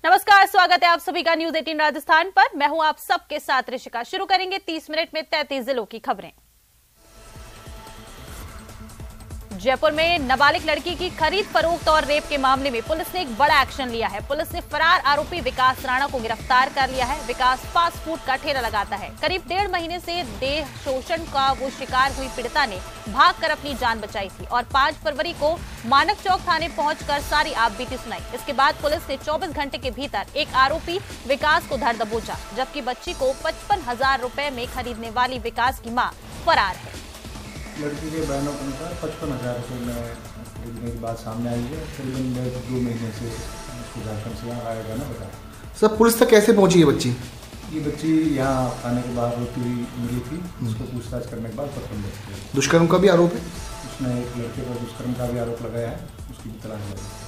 नमस्कार, स्वागत है आप सभी का न्यूज 18 राजस्थान पर। मैं हूं आप सबके साथ ऋषिका। शुरू करेंगे 30 मिनट में 33 जिलों की खबरें। जयपुर में नाबालिग लड़की की खरीद फरोख्त और रेप के मामले में पुलिस ने एक बड़ा एक्शन लिया है। पुलिस ने फरार आरोपी विकास राणा को गिरफ्तार कर लिया है। विकास फास्ट फूड का ठेला लगाता है। करीब 1.5 महीने से देह शोषण का वो शिकार हुई पीड़िता ने भागकर अपनी जान बचाई थी और 5 फरवरी को मानक चौक थाने पहुंचकर सारी आपबीती सुनाई। इसके बाद पुलिस ने 24 घंटे के भीतर एक आरोपी विकास को धर दबोचा, जबकि बच्ची को 55,000 रुपए में खरीदने वाली विकास की मां फरार है। लड़की के बयानों के अनुसार 55,000 रुपये में खरीदने की बात सामने आई है। करीबन 2 महीने से उसको झारखंड से यहाँ आया जाना बताया। सर, पुलिस तक कैसे पहुंची ये बच्ची? ये बच्ची यहाँ आने के बाद रोती हुई मिली थी। उसको पूछताछ करने के बाद पकड़ ली। दुष्कर्म का भी आरोप है? उसने एक लड़के पर दुष्कर्म का भी आरोप लगाया है। उसकी भी तलाश जारी है।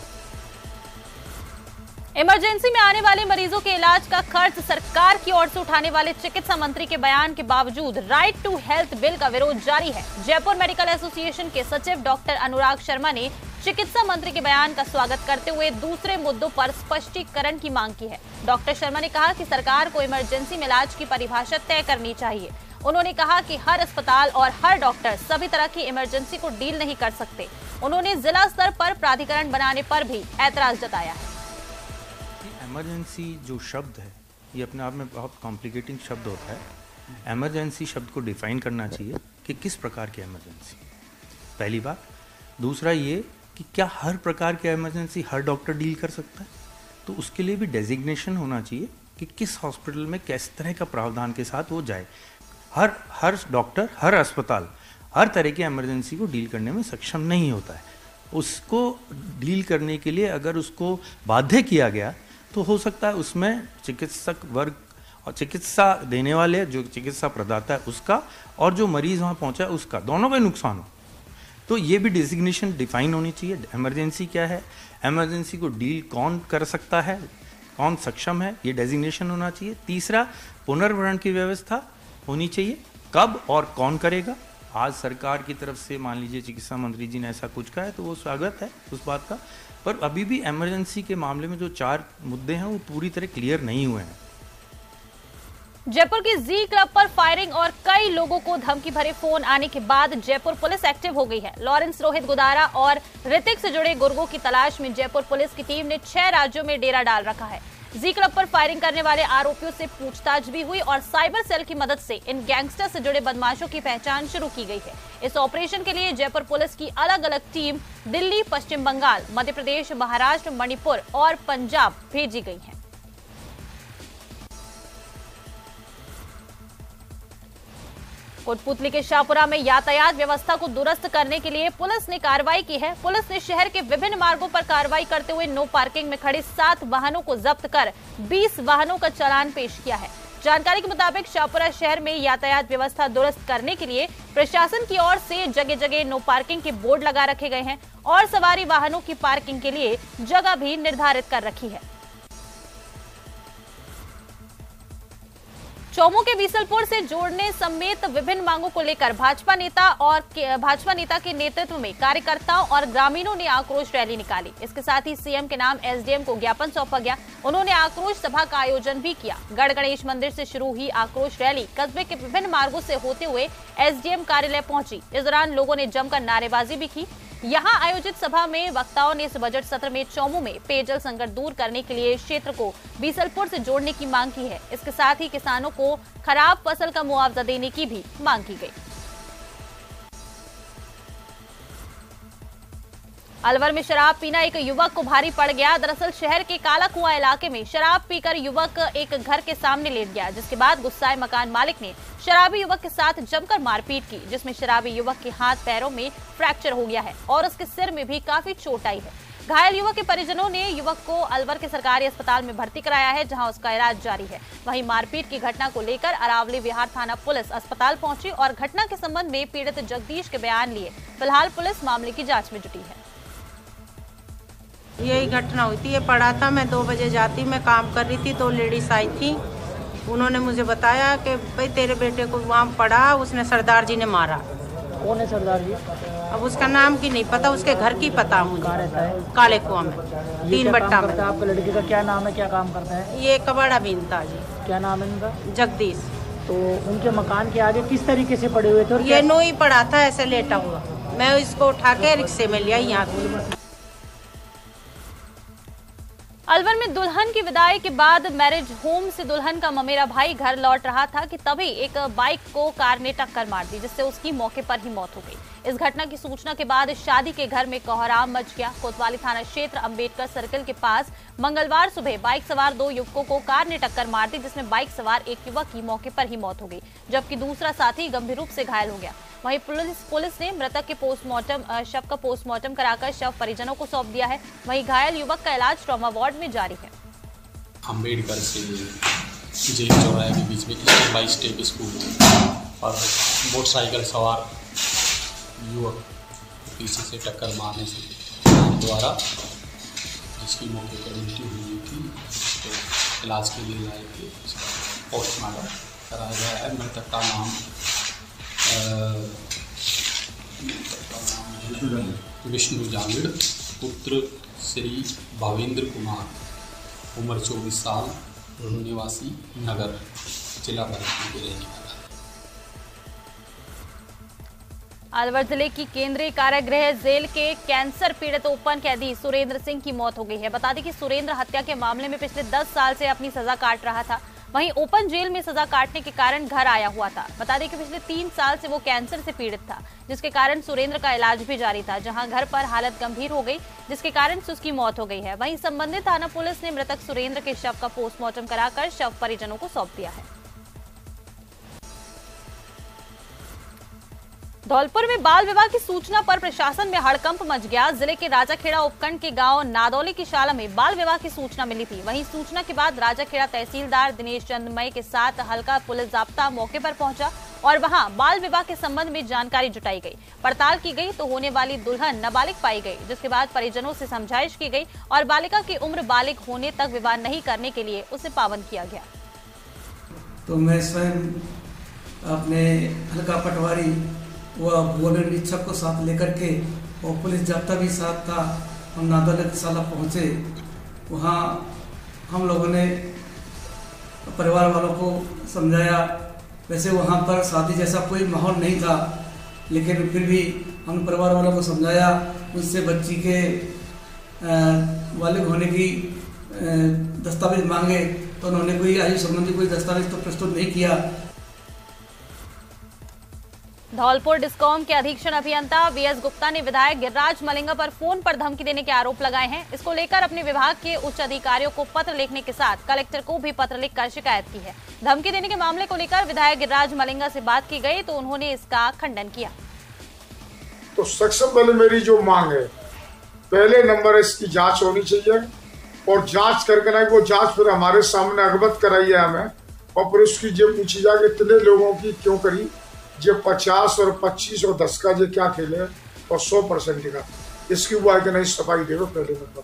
इमरजेंसी में आने वाले मरीजों के इलाज का खर्च सरकार की ओर से उठाने वाले चिकित्सा मंत्री के बयान के बावजूद राइट टू हेल्थ बिल का विरोध जारी है। जयपुर मेडिकल एसोसिएशन के सचिव डॉक्टर अनुराग शर्मा ने चिकित्सा मंत्री के बयान का स्वागत करते हुए दूसरे मुद्दों पर स्पष्टीकरण की मांग की है। डॉक्टर शर्मा ने कहा कि सरकार को इमरजेंसी में इलाज की परिभाषा तय करनी चाहिए। उन्होंने कहा कि हर अस्पताल और हर डॉक्टर सभी तरह की इमरजेंसी को डील नहीं कर सकते। उन्होंने जिला स्तर पर प्राधिकरण बनाने पर भी ऐतराज जताया है। इमरजेंसी जो शब्द है ये अपने आप में बहुत कॉम्प्लिकेटिंग शब्द होता है। इमरजेंसी शब्द को डिफाइन करना चाहिए कि किस प्रकार की इमरजेंसी, पहली बात। दूसरा ये कि क्या हर प्रकार की इमरजेंसी हर डॉक्टर डील कर सकता है, तो उसके लिए भी डेजिग्नेशन होना चाहिए कि किस हॉस्पिटल में किस तरह का प्रावधान के साथ वो जाए। हर डॉक्टर, हर अस्पताल हर तरह की इमरजेंसी को डील करने में सक्षम नहीं होता है। उसको डील करने के लिए अगर उसको बाध्य किया गया तो हो सकता है उसमें चिकित्सक वर्ग और चिकित्सा देने वाले जो चिकित्सा प्रदाता है उसका और जो मरीज वहाँ पहुँचा है उसका, दोनों का नुकसान हो। तो ये भी डिजिग्नेशन डिफाइन होनी चाहिए। इमरजेंसी क्या है, इमरजेंसी को डील कौन कर सकता है, कौन सक्षम है, ये डेजिग्नेशन होना चाहिए। तीसरा, पुनर्भरण की व्यवस्था होनी चाहिए। कब और कौन करेगा। आज सरकार की तरफ से मान लीजिए चिकित्सा मंत्री जी ने ऐसा कुछ कहा है तो वो स्वागत है उस बात का, पर अभी भी इमरजेंसी के मामले में जो 4 मुद्दे हैं वो पूरी तरह क्लियर नहीं हुए हैं। जयपुर की जी क्लब पर फायरिंग और कई लोगों को धमकी भरे फोन आने के बाद जयपुर पुलिस एक्टिव हो गई है। लॉरेंस, रोहित गुदारा और ऋतिक से जुड़े गुर्गों की तलाश में जयपुर पुलिस की टीम ने 6 राज्यों में डेरा डाल रखा है। जी क्लब पर फायरिंग करने वाले आरोपियों से पूछताछ भी हुई और साइबर सेल की मदद से इन गैंगस्टर से जुड़े बदमाशों की पहचान शुरू की गई है। इस ऑपरेशन के लिए जयपुर पुलिस की अलग अलग टीम दिल्ली, पश्चिम बंगाल, मध्य प्रदेश, महाराष्ट्र, मणिपुर और पंजाब भेजी गई है। कोटपुतली के शाहपुरा में यातायात व्यवस्था को दुरुस्त करने के लिए पुलिस ने कार्रवाई की है। पुलिस ने शहर के विभिन्न मार्गों पर कार्रवाई करते हुए नो पार्किंग में खड़े 7 वाहनों को जब्त कर 20 वाहनों का चालान पेश किया है। जानकारी के मुताबिक शाहपुरा शहर में यातायात व्यवस्था दुरुस्त करने के लिए प्रशासन की ओर से जगह जगह नो पार्किंग के बोर्ड लगा रखे गए हैं और सवारी वाहनों की पार्किंग के लिए जगह भी निर्धारित कर रखी है। चौमू के बीसलपुर से जोड़ने समेत विभिन्न मांगों को लेकर भाजपा नेता के नेतृत्व में कार्यकर्ताओं और ग्रामीणों ने आक्रोश रैली निकाली। इसके साथ ही सीएम के नाम एसडीएम को ज्ञापन सौंपा गया। उन्होंने आक्रोश सभा का आयोजन भी किया। गढ़ गणेश मंदिर से शुरू हुई आक्रोश रैली कस्बे के विभिन्न मार्गों से होते हुए एसडीएम कार्यालय पहुंची। इस दौरान लोगों ने जमकर नारेबाजी भी की। यहां आयोजित सभा में वक्ताओं ने इस बजट सत्र में चौमू में पेयजल संकट दूर करने के लिए क्षेत्र को बीसलपुर से जोड़ने की मांग की है। इसके साथ ही किसानों को खराब फसल का मुआवजा देने की भी मांग की गई। अलवर में शराब पीना एक युवक को भारी पड़ गया। दरअसल शहर के काला कुआं इलाके में शराब पीकर युवक एक घर के सामने लेट गया, जिसके बाद गुस्साए मकान मालिक ने शराबी युवक के साथ जमकर मारपीट की, जिसमें शराबी युवक के हाथ पैरों में फ्रैक्चर हो गया है और उसके सिर में भी काफी चोट आई है। घायल युवक के परिजनों ने युवक को अलवर के सरकारी अस्पताल में भर्ती कराया है, जहां उसका इलाज जारी है। वहीं मारपीट की घटना को लेकर अरावली विहार थाना पुलिस अस्पताल पहुंची और घटना के संबंध में पीड़ित जगदीश के बयान लिए। फिलहाल पुलिस मामले की जांच में जुटी है। यही घटना हुई थी। ये पड़ा था, मैं 2 बजे जाती, मैं काम कर रही थी तो लेडीज आई थी। उन्होंने मुझे बताया कि भाई तेरे बेटे को वहाँ पड़ा, उसने सरदार जी ने मारा। कौन है सरदार जी? अब उसका नाम की नहीं पता, उसके घर की पता मुझे। कहाँ रहता है? काले कुआं में, ये 3 क्या बट्टा काम में। करता है आपका लड़के का? क्या नाम है, क्या काम करता है? ये कबाड़ा बीनता जी। क्या नाम है इनका? जगदीश। तो उनके मकान के आगे किस तरीके से पड़े हुए थे? और ये नो ही पड़ा था, ऐसे लेटा हुआ। मैं इसको उठा के रिक्शे में लिया यहाँ पे। अलवर में दुल्हन की विदाई के बाद मैरिज होम से दुल्हन का ममेरा भाई घर लौट रहा था कि तभी एक बाइक को कार ने टक्कर मार दी, जिससे उसकी मौके पर ही मौत हो गई। इस घटना की सूचना के बाद शादी के घर में कोहराम मच गया। कोतवाली थाना क्षेत्र अंबेडकर सर्किल के पास मंगलवार सुबह बाइक सवार 2 युवकों को कार ने टक्कर मार दी, जिसमें बाइक सवार एक युवक की मौके पर ही मौत हो गई, जबकि दूसरा साथी गंभीर रूप से घायल हो गया। वहीं पुलिस ने मृतक के शव का पोस्टमार्टम कराकर शव परिजनों को सौंप दिया है। वहीं घायल युवक का इलाज ट्रॉमा वार्ड में जारी है। अंबेडकर से जेल चौराहे के बीच में स्टेप बाई स्टेप स्कूल और मोटरसाइकिल सवार युवक पीछे से टक्कर मारने से द्वारा जिसकी मौके पर मृत्यु हुई थी, तो इलाज के लिए लाए थे। पोस्टमार्टम कराया गया है। मृतक का नाम विष्णु जांगड़, पुत्र श्री भावेंद्र कुमार, उम्र 24 साल, निवासी नगर, जिला भरतपुर के रहने वाला। अलवर जिले की केंद्रीय कारागृह जेल के कैंसर पीड़ित ओपन कैदी सुरेंद्र सिंह की मौत हो गई है। बता दें कि सुरेंद्र हत्या के मामले में पिछले 10 साल से अपनी सजा काट रहा था। वहीं ओपन जेल में सजा काटने के कारण घर आया हुआ था। बता दें कि पिछले 3 साल से वो कैंसर से पीड़ित था, जिसके कारण सुरेंद्र का इलाज भी जारी था, जहां घर पर हालत गंभीर हो गई, जिसके कारण उसकी मौत हो गई है। वहीं संबंधित थाना पुलिस ने मृतक सुरेंद्र के शव का पोस्टमार्टम कराकर शव परिजनों को सौंप दिया है। धौलपुर में बाल विवाह की सूचना पर प्रशासन में हड़कंप मच गया। जिले के राजाखेड़ा उपखंड के गांव नादौली की शाला में बाल विवाह की सूचना मिली थी। वहीं सूचना के बाद राजाखेड़ा तहसीलदार दिनेश चंद मई के साथ हल्का पुलिस जाब्ता मौके पर पहुंचा और वहां बाल विवाह के संबंध में जानकारी जुटाई गई। पड़ताल की गई तो होने वाली दुल्हन नाबालिग पाई गई, जिसके बाद परिजनों से समझाइश की गई और बालिका की उम्र बालिग होने तक विवाह नहीं करने के लिए उसे पाबंद किया गया। तो मैं स्वयं अपने हल्का पटवारी व भूगोल निरीक्षक को साथ लेकर के और पुलिस जाब्ता भी साथ था, हम नादौली शाला पहुँचे। वहाँ हम लोगों ने परिवार वालों को समझाया। वैसे वहाँ पर शादी जैसा कोई माहौल नहीं था, लेकिन फिर भी हम परिवार वालों को समझाया, उनसे बच्ची के बालिग होने की दस्तावेज मांगे तो उन्होंने कोई आयु संबंधी कोई दस्तावेज तो प्रस्तुत नहीं किया। धौलपुर डिस्कॉम के अधीक्षण अभियंता वीएस गुप्ता ने विधायक गिरिराज मलिंगा पर फोन पर धमकी देने के आरोप लगाए हैं। इसको लेकर अपने विभाग के उच्च अधिकारियों को पत्र लिखने के साथ कलेक्टर को भी पत्र लिखकर शिकायत की है। धमकी देने के मामले को लेकर विधायक गिरिराज मलिंगा से बात की गई तो उन्होंने इसका खंडन किया। तो सबसे पहले मेरी जो मांग है, पहले नंबर इसकी जांच होनी चाहिए और जांच करके ना वो जांच फिर हमारे सामने अवगत कराई है हमें, और फिर उसकी जो पूछी जाए कि इतने लोगों की क्यों करी, जो 50 और 25 और 10 का जो क्या खेले और 100% का, इसकी वो है कि नहीं सफाई दे दो पहले नंबर।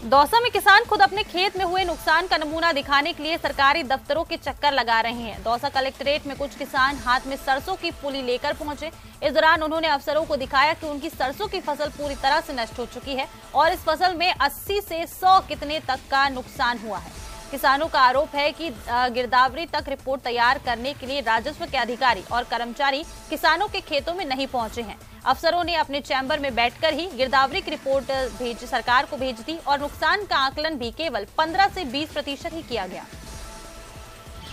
दौसा में किसान खुद अपने खेत में हुए नुकसान का नमूना दिखाने के लिए सरकारी दफ्तरों के चक्कर लगा रहे हैं। दौसा कलेक्ट्रेट में कुछ किसान हाथ में सरसों की पुली लेकर पहुंचे। इस दौरान उन्होंने अफसरों को दिखाया कि उनकी सरसों की फसल पूरी तरह से नष्ट हो चुकी है और इस फसल में 80 से 100 कितने तक का नुकसान हुआ है। किसानों का आरोप है कि गिरदावरी तक रिपोर्ट तैयार करने के लिए राजस्व के अधिकारी और कर्मचारी किसानों के खेतों में नहीं पहुंचे हैं। अफसरों ने अपने चैम्बर में बैठकर ही गिरदावरी की रिपोर्ट सरकार को भेज दी और नुकसान का आकलन भी केवल 15 से 20% ही किया गया।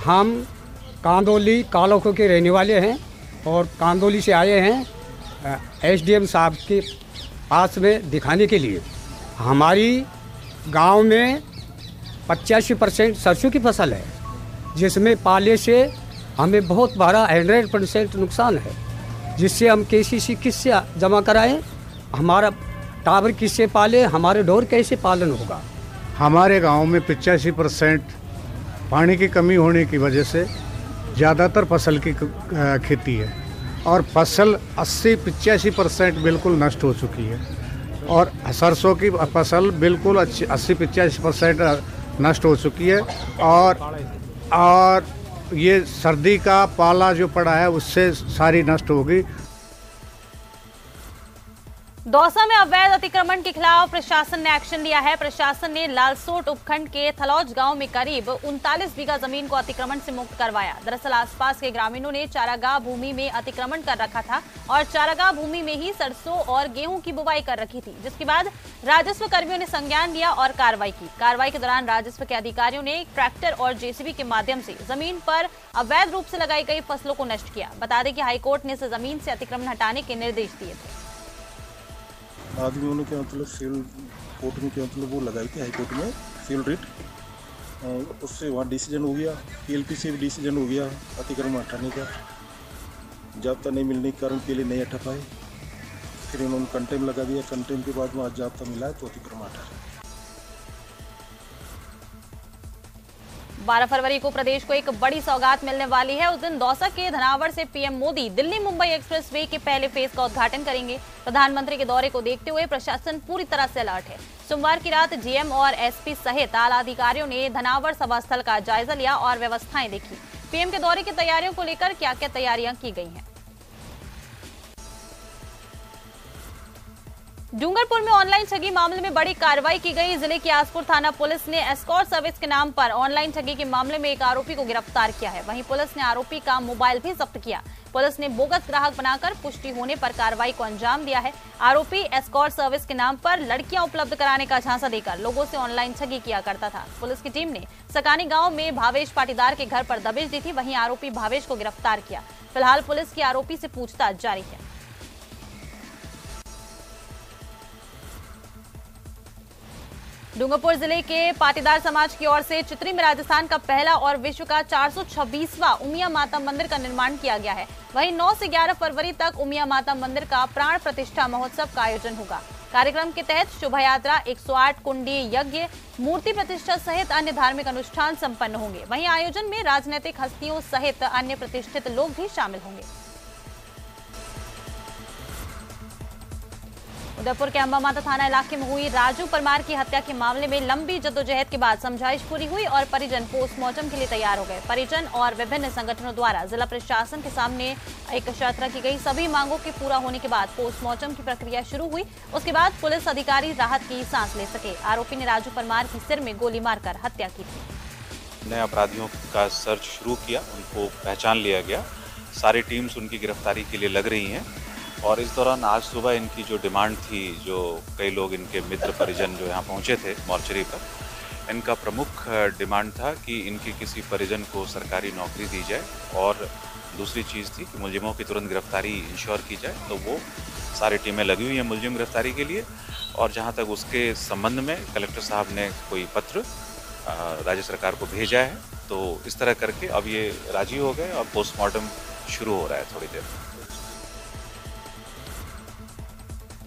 हम कांदोली कालोखो के रहने वाले हैं और कांदोली से आए हैं एसडीएम साहब के पास में दिखाने के लिए। हमारी गांव में 85% सरसों की फसल है, जिसमें पाले से हमें बहुत बड़ा 100% नुकसान है, जिससे हम केसीसी किससे जमा कराएं, हमारा टावर किससे पाले, हमारे ढोर कैसे पालन होगा। हमारे गांव में 85% पानी की कमी होने की वजह से ज़्यादातर फसल की खेती है और फसल 80-85% बिल्कुल नष्ट हो चुकी है और सरसों की फसल बिल्कुल 80-85% नष्ट हो चुकी है और ये सर्दी का पाला जो पड़ा है उससे सारी नष्ट होगी। दौसा में अवैध अतिक्रमण के खिलाफ प्रशासन ने एक्शन लिया है। प्रशासन ने लालसोट उपखंड के थलौज गांव में करीब 39 बीघा जमीन को अतिक्रमण से मुक्त करवाया। दरअसल आसपास के ग्रामीणों ने चारागाह भूमि में अतिक्रमण कर रखा था और चारागाह भूमि में ही सरसों और गेहूं की बुवाई कर रखी थी, जिसके बाद राजस्व कर्मियों ने संज्ञान लिया और कार्रवाई की। कार्रवाई के दौरान राजस्व के अधिकारियों ने ट्रैक्टर और जेसीबी के माध्यम से जमीन पर अवैध रूप से लगाई गई फसलों को नष्ट किया। बता दें कि हाईकोर्ट ने इस जमीन से अतिक्रमण हटाने के निर्देश दिए थे। आदमियों ने क्या मतलब सिविल कोर्ट में क्या मतलब वो लगाई थी, हाई कोर्ट में सिविल रिट, उससे वहाँ डिसीजन हो गया, पीएलपी से भी डिसीजन हो गया अतिक्रमण हटाने का। जाब्ता नहीं मिलने के कारण पहले नहीं हटा पाए, फिर उन्होंने कंटेम लगा दिया। कंटेम के बाद में आज जाब्ता मिला है तो अतिक्रमण हटा। 12 फरवरी को प्रदेश को एक बड़ी सौगात मिलने वाली है। उस दिन दौसा के धनावड़ से पीएम मोदी दिल्ली मुंबई एक्सप्रेसवे के पहले फेज का उद्घाटन करेंगे। प्रधानमंत्री के दौरे को देखते हुए प्रशासन पूरी तरह से अलर्ट है। सोमवार की रात जीएम और एसपी सहित आला अधिकारियों ने धनावड़ सभा स्थल का जायजा लिया और व्यवस्थाएं देखी। पीएम के दौरे की तैयारियों को लेकर क्या क्या तैयारियां की गई हैं। डूंगरपुर में ऑनलाइन ठगी मामले में बड़ी कार्रवाई की गई। जिले की आसपुर थाना पुलिस ने एस्कॉर्ट सर्विस के नाम पर ऑनलाइन ठगी के मामले में एक आरोपी को गिरफ्तार किया है। वहीं पुलिस ने आरोपी का मोबाइल भी जब्त किया। पुलिस ने बोगस ग्राहक बनाकर पुष्टि होने पर कार्रवाई को अंजाम दिया है। आरोपी एस्कॉर्ट सर्विस के नाम पर लड़कियां उपलब्ध कराने का झांसा देकर लोगों से ऑनलाइन ठगी किया करता था। पुलिस की टीम ने सकानी गांव में भावेश पाटीदार के घर पर दबिश दी थी। वहीं आरोपी भावेश को गिरफ्तार किया। फिलहाल पुलिस की आरोपी से पूछताछ जारी है। डूंगरपुर जिले के पाटीदार समाज की ओर से चित्री में राजस्थान का पहला और विश्व का 426वां उमिया माता मंदिर का निर्माण किया गया है। वहीं 9 से 11 फरवरी तक उमिया माता मंदिर का प्राण प्रतिष्ठा महोत्सव का आयोजन होगा। कार्यक्रम के तहत शोभा यात्रा, 108 कुंडीय यज्ञ, मूर्ति प्रतिष्ठा सहित अन्य धार्मिक अनुष्ठान संपन्न होंगे। वहीं आयोजन में राजनीतिक हस्तियों सहित अन्य प्रतिष्ठित लोग भी शामिल होंगे। उदयपुर के अंबा माता थाना इलाके में हुई राजू परमार की हत्या के मामले में लंबी जद्दोजहद के बाद समझाइश पूरी हुई और परिजन पोस्टमार्टम के लिए तैयार हो गए। परिजन और विभिन्न संगठनों द्वारा जिला प्रशासन के सामने एक शर्त रखी गई। सभी मांगों के पूरा होने के बाद पोस्टमार्टम की प्रक्रिया शुरू हुई। उसके बाद पुलिस अधिकारी राहत की सांस ले सके। आरोपी ने राजू परमार की सिर में गोली मारकर हत्या की थी। नए अपराधियों का सर्च शुरू किया, उनको पहचान लिया गया। सारी टीम्स उनकी गिरफ्तारी के लिए लग रही हैं और इस दौरान आज सुबह इनकी जो डिमांड थी, जो कई लोग इनके मित्र परिजन जो यहाँ पहुँचे थे मॉर्चरी पर, इनका प्रमुख डिमांड था कि इनकी किसी परिजन को सरकारी नौकरी दी जाए और दूसरी चीज़ थी कि मुलजिमों की तुरंत गिरफ्तारी इंश्योर की जाए। तो वो सारी टीमें लगी हुई हैं मुलजिम गिरफ्तारी के लिए और जहाँ तक उसके संबंध में कलेक्टर साहब ने कोई पत्र राज्य सरकार को भेजा है। तो इस तरह करके अब ये राजी हो गए और पोस्टमार्टम शुरू हो रहा है थोड़ी देर में।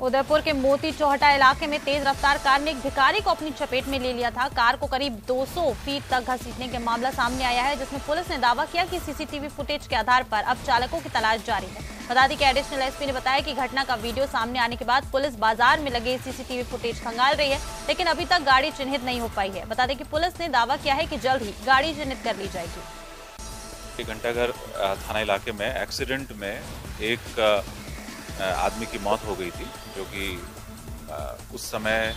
उदयपुर के मोती चौहटा इलाके में तेज रफ्तार कार ने एक भिखारी को अपनी चपेट में ले लिया था। कार को करीब 200 फीट तक घसीटने के मामला सामने आया है, जिसमें पुलिस ने दावा किया कि सीसीटीवी फुटेज के आधार पर अब चालकों की तलाश जारी है। बता दें कि एडिशनल एसपी ने बताया कि घटना का वीडियो सामने आने के बाद पुलिस बाजार में लगे सीसीटीवी फुटेज खंगाल रही है, लेकिन अभी तक गाड़ी चिन्हित नहीं हो पाई है। बता दें कि पुलिस ने दावा किया है कि जल्द ही गाड़ी चिन्हित कर ली जाएगी। घंटाघर थाना इलाके में एक्सीडेंट में एक आदमी की मौत हो गई थी, जो कि उस समय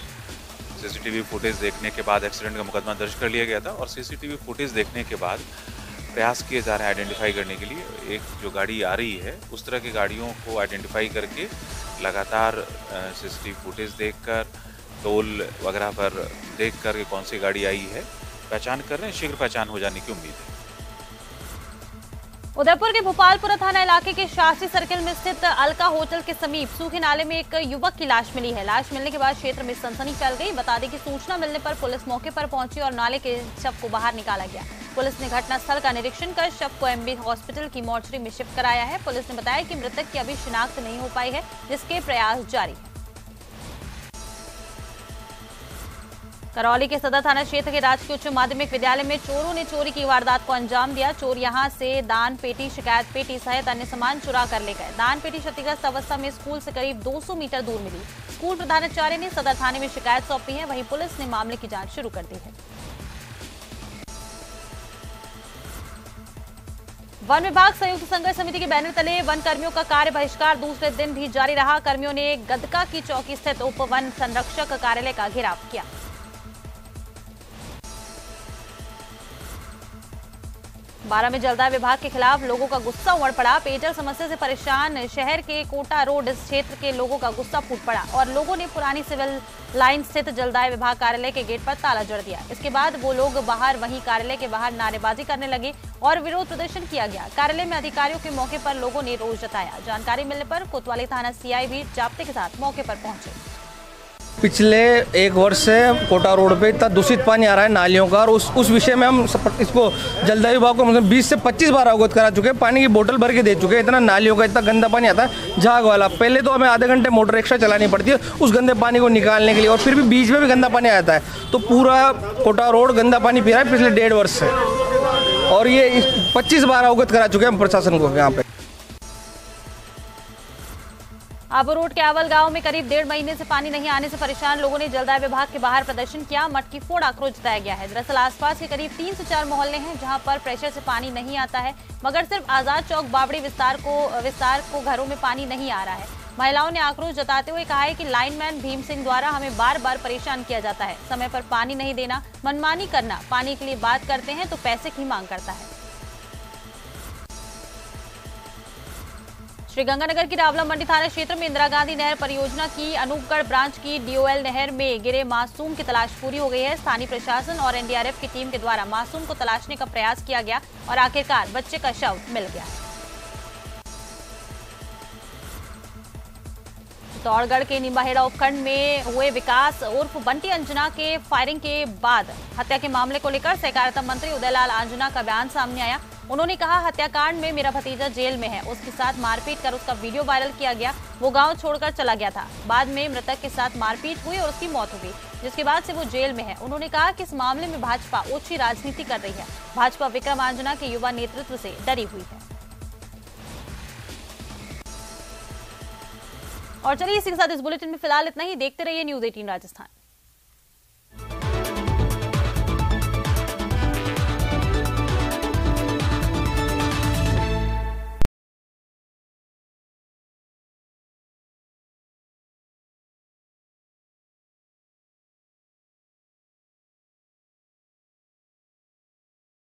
सीसीटीवी फुटेज देखने के बाद एक्सीडेंट का मुकदमा दर्ज कर लिया गया था और सीसीटीवी फुटेज देखने के बाद प्रयास किए जा रहे हैं आइडेंटिफाई करने के लिए। एक जो गाड़ी आ रही है उस तरह की गाड़ियों को आइडेंटिफाई करके लगातार सीसीटीवी फुटेज देखकर, टोल वगैरह पर देख कर कौन सी गाड़ी आई है पहचान कर रहे हैं। शीघ्र पहचान हो जाने की उम्मीद है। उदयपुर के भोपालपुरा थाना इलाके के शास्त्री सर्किल में स्थित अलका होटल के समीप सूखे नाले में एक युवक की लाश मिली है। लाश मिलने के बाद क्षेत्र में सनसनी फैल गई। बता दें कि सूचना मिलने पर पुलिस मौके पर पहुंची और नाले के शव को बाहर निकाला गया। पुलिस ने घटनास्थल का निरीक्षण कर शव को एमबी हॉस्पिटल की मॉर्चरी में शिफ्ट कराया है। पुलिस ने बताया कि मृतक की अभी शिनाख्त नहीं हो पाई है, जिसके प्रयास जारी है। करौली के सदर थाना क्षेत्र के राजकीय उच्च माध्यमिक विद्यालय में चोरों ने चोरी की वारदात को अंजाम दिया। चोर यहां से दान पेटी, शिकायत पेटी सहित अन्य सामान चुरा कर ले गए। दान पेटी क्षतिग्रस्त अवस्था में स्कूल से करीब 200 मीटर दूर मिली। स्कूल प्रधानाचार्य ने सदर थाने में शिकायत सौंपी है। वहीं पुलिस ने मामले की जांच शुरू कर दी है। वन विभाग संयुक्त संघर्ष समिति के बैनर तले वन कर्मियों का कार्य बहिष्कार दूसरे दिन भी जारी रहा। कर्मियों ने गदका की चौकी स्थित उप वन संरक्षक कार्यालय का घेराव किया। बारा में जलदाय विभाग के खिलाफ लोगों का गुस्सा उमड़ पड़ा। पेयजल समस्या से परेशान शहर के कोटा रोड क्षेत्र के लोगों का गुस्सा फूट पड़ा और लोगों ने पुरानी सिविल लाइन स्थित जलदाय विभाग कार्यालय के गेट पर ताला जड़ दिया। इसके बाद वो लोग बाहर वहीं कार्यालय के बाहर नारेबाजी करने लगे और विरोध प्रदर्शन किया गया। कार्यालय में अधिकारियों के मौके पर लोगों ने रोष जताया। जानकारी मिलने पर कोतवाली थाना सीआई भी जाब्ते के साथ मौके पर पहुंचे। पिछले एक वर्ष से कोटा रोड पे इतना दूषित पानी आ रहा है नालियों का, और उस विषय में हम इसको जलदाय विभाग को मतलब 20 से 25 बार अवगत करा चुके हैं। पानी की बोतल भर के दे चुके हैं। इतना नालियों का इतना गंदा पानी आता है झाग वाला। पहले तो हमें आधे घंटे मोटर एक्स्ट्रा चलानी पड़ती है उस गंदे पानी को निकालने के लिए, और फिर भी बीच में भी गंदा पानी आता है। तो पूरा कोटा रोड गंदा पानी पी रहा है पिछले 1.5 वर्ष से, और ये 25 बार अवगत करा चुके हैं हम प्रशासन को यहाँ पे। आबू रोड के आवल गांव में करीब 1.5 महीने से पानी नहीं आने से परेशान लोगों ने जलदाय विभाग के बाहर प्रदर्शन किया। मटकी फोड़ आक्रोश जताया गया है। दरअसल आसपास के करीब 3 से 4 मोहल्ले हैं जहां पर प्रेशर से पानी नहीं आता है, मगर सिर्फ आजाद चौक बावड़ी विस्तार को घरों में पानी नहीं आ रहा है। महिलाओं ने आक्रोश जताते हुए कहा है कि लाइनमैन भीम सिंह द्वारा हमें बार बार परेशान किया जाता है। समय पर पानी नहीं देना, मनमानी करना, पानी के लिए बात करते हैं तो पैसे की मांग करता है। श्रीगंगानगर की रावला मंडी थाना क्षेत्र में इंदिरा गांधी नहर परियोजना की अनूपगढ़ ब्रांच की डीओएल नहर में गिरे मासूम की तलाश पूरी हो गई है। स्थानीय प्रशासन और एनडीआरएफ की टीम के द्वारा मासूम को तलाशने का प्रयास किया गया और आखिरकार बच्चे का शव मिल गया। चित्तौड़गढ़ के निम्बाहेड़ा उपखंड में हुए विकास उर्फ बंटी अंजना के फायरिंग के बाद हत्या के मामले को लेकर सहकारिता मंत्री उदयलाल आंजना का बयान सामने आया। उन्होंने कहा, हत्याकांड में मेरा भतीजा जेल में है, उसके साथ मारपीट कर उसका वीडियो वायरल किया गया। वो गांव छोड़कर चला गया था। बाद में मृतक के साथ मारपीट हुई और उसकी मौत हो गई, जिसके बाद से वो जेल में है। उन्होंने कहा कि इस मामले में भाजपा ओछी राजनीति कर रही है। भाजपा विक्रम आंजना के युवा नेतृत्व से डरी हुई है। और चलिए इसी के साथ इस बुलेटिन में फिलहाल इतना ही। देखते रहिए न्यूज़ 18 राजस्थान।